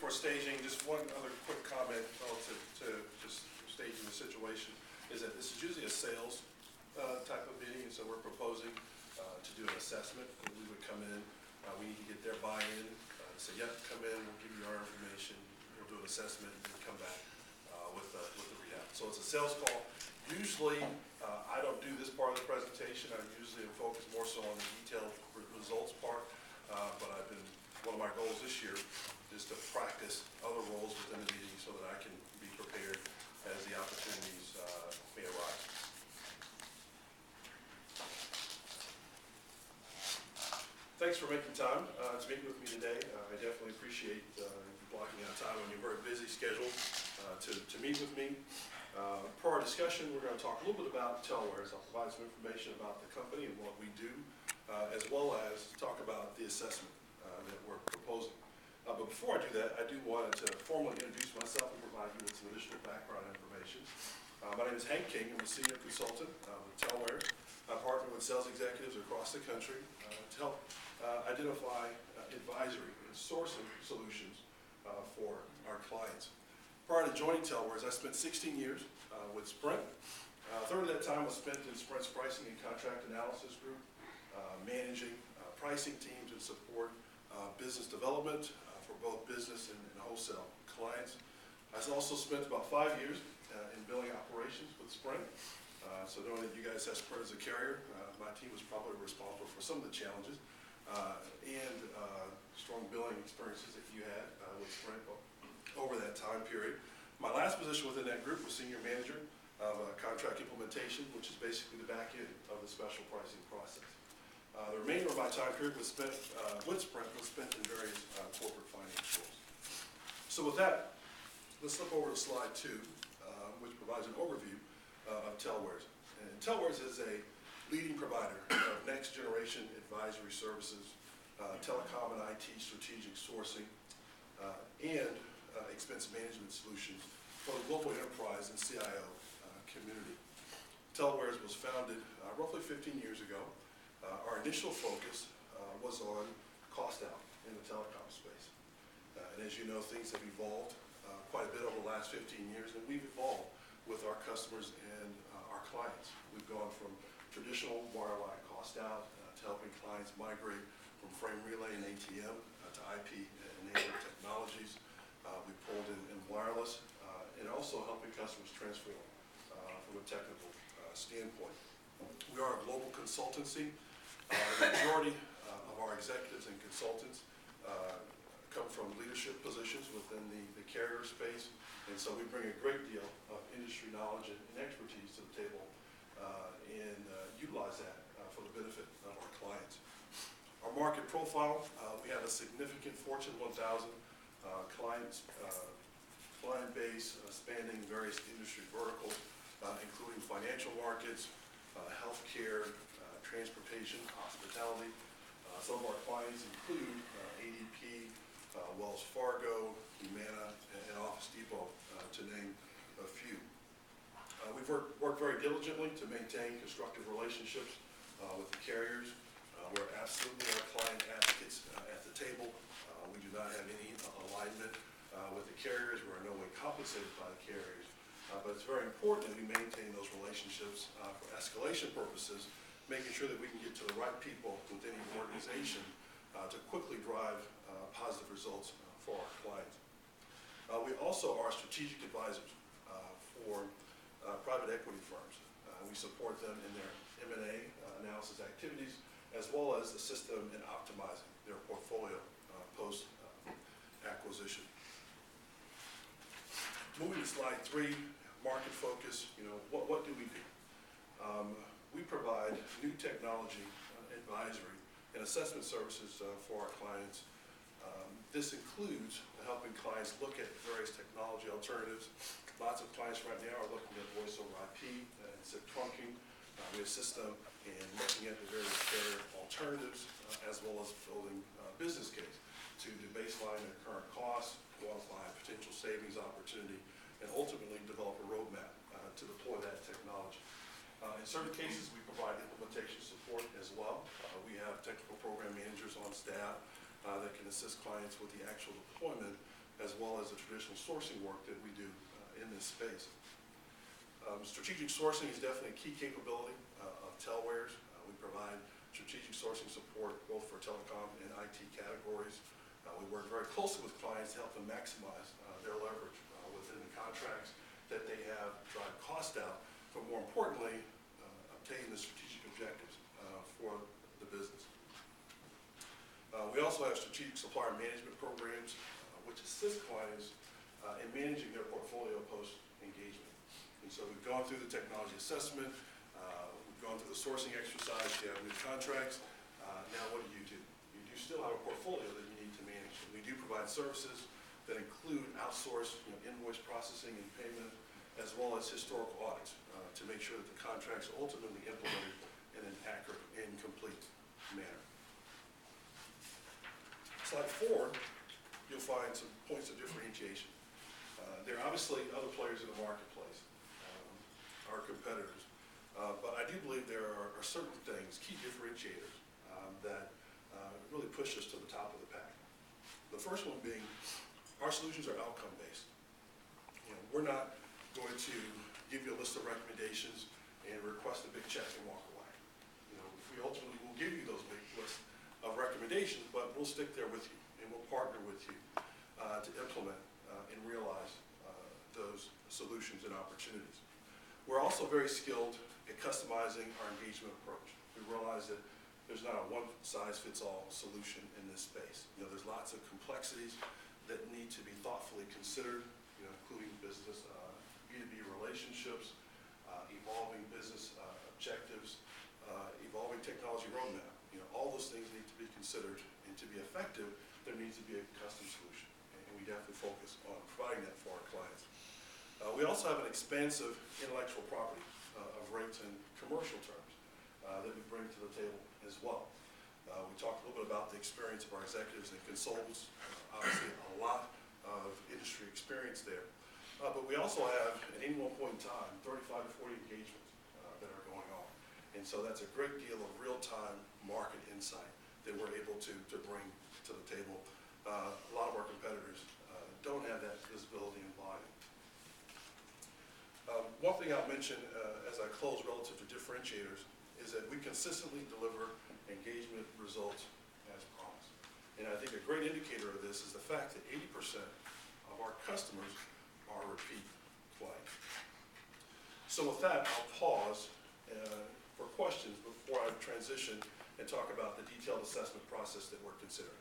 for staging, just one other quick comment relative to just staging the situation is that this is usually a sales type of meeting, and so we're proposing to do an assessment. We would come in, we need to get their buy-in, say, yep, come in, we'll give you our information, we'll do an assessment, and then come back with the rehab. So it's a sales call. Usually, I don't do this part of the presentation. I usually am focused more so on the detailed results part, but one of my goals this year is to practice other roles within the meeting so that I can be prepared as the opportunities may arise. Thanks for making time to meet with me today. I definitely appreciate you blocking out time on your very busy schedule to meet with me. Per our discussion, we're going to talk a little bit about Telwares. I'll provide some information about the company and what we do, as well as talk about the assessment that we're proposing. But before I do that, I do want to formally introduce myself and provide you with some additional background information. My name is Hank King. I'm a senior consultant with Telwares. I partner with sales executives across the country to help identify advisory and sourcing solutions for our clients. Prior to joining Telwares, I spent 16 years with Sprint. A third of that time was spent in Sprint's pricing and contract analysis group, managing pricing teams and support business development for both business and wholesale clients. I also spent about 5 years in billing operations with Sprint. So knowing that you guys have Sprint as a carrier, my team was probably responsible for some of the challenges and strong billing experiences that you had with Sprint over that time period. My last position within that group was senior manager of contract implementation, which is basically the back end of the special pricing process. The remainder of my time period was spent with Sprint was spent in various corporate finance roles. So with that, let's flip over to slide 2, which provides an overview of Telwares. And Telwares is a leading provider of next generation advisory services, telecom and IT strategic sourcing, and expense management solutions for the global enterprise and CIO community. Telwares was founded roughly 15 years ago. Our initial focus was on cost out in the telecom space. And as you know, things have evolved quite a bit over the last 15 years, and we've evolved with our customers and our clients. We've gone from traditional wireline cost out to helping clients migrate from frame relay and ATM to IP-enabled technologies. We pulled in wireless and also helping customers transform from a technical standpoint. We are a global consultancy. The majority of our executives and consultants come from leadership positions within the carrier space, and so we bring a great deal of industry knowledge and expertise to the table and utilize that for the benefit of our clients. Our market profile, we have a significant Fortune 1000 client base spanning various industry verticals, including financial markets, healthcare, transportation, hospitality. Some of our clients include ADP, Wells Fargo, Humana, and Office Depot, to name a few. We've worked very diligently to maintain constructive relationships with the carriers. We're absolutely our client advocates at the table. We do not have any alignment with the carriers. We're in no way compensated by the carriers. But it's very important that we maintain those relationships for escalation purposes, making sure that we can get to the right people within the organization to quickly drive positive results for our clients. We also are strategic advisors for private equity firms. We support them in their M&A analysis activities, as well as assist them in optimizing their portfolio post-acquisition. Moving to slide 3, market focus. What do we do? We provide new technology advisory and assessment services for our clients. This includes helping clients look at various technology alternatives. Lots of clients right now are looking at voice over IP and SIP trunking. We assist them in looking at the various carrier alternatives, as well as building a business case to baseline their current costs, quantify potential savings opportunity, and ultimately develop a roadmap to deploy that technology. In certain cases, we provide implementation support as well. We have technical program managers on staff that can assist clients with the actual deployment as well as the traditional sourcing work that we do in this space. Strategic sourcing is definitely a key capability of Telwares. We provide strategic sourcing support both for telecom and IT categories. We work very closely with clients to help them maximize their leverage within the contracts that they have, drive cost out, but more importantly, obtain the strategic objectives for the business. We also have strategic supplier management programs, which assist clients in managing their portfolio post-engagement. And so we've gone through the technology assessment, we've gone through the sourcing exercise, you have new contracts. Now what do? You do still have a portfolio that you need to manage. And we do provide services that include outsourced invoice processing and payment, as well as historical audits to make sure that the contracts are ultimately implemented in an accurate and complete manner. Slide 4, you'll find some points of differentiation. There are obviously other players in the marketplace, our competitors, but I do believe there are certain things, key differentiators, that really push us to the top of the pack. The first one being our solutions are outcome-based. We're not going to give you a list of recommendations and request a big check and walk away. We ultimately will give you those big lists of recommendations, but we'll stick there with you and we'll partner with you to implement and realize those solutions and opportunities. We're also very skilled at customizing our engagement approach. We realize that there's not a one-size-fits-all solution in this space. There's lots of complexities that need to be thoughtfully considered, including business, B2B relationships, evolving business objectives, evolving technology roadmap. All those things need to be considered, and to be effective, there needs to be a custom solution. And we definitely focus on providing that for our clients. We also have an expansive intellectual property of rates and commercial terms that we bring to the table as well. We talked a little bit about the experience of our executives and consultants. Obviously, a lot of industry experience there. But we also have, at any one point in time, 35 to 40 engagements that are going on. And so that's a great deal of real-time market insight that we're able to bring to the table. A lot of our competitors don't have that visibility and volume. One thing I'll mention as I close relative to differentiators is that we consistently deliver engagement results as promised. And I think a great indicator of this is the fact that 80% of our customers are repeat clients. So with that, I'll pause for questions before I transition and talk about the detailed assessment process that we're considering.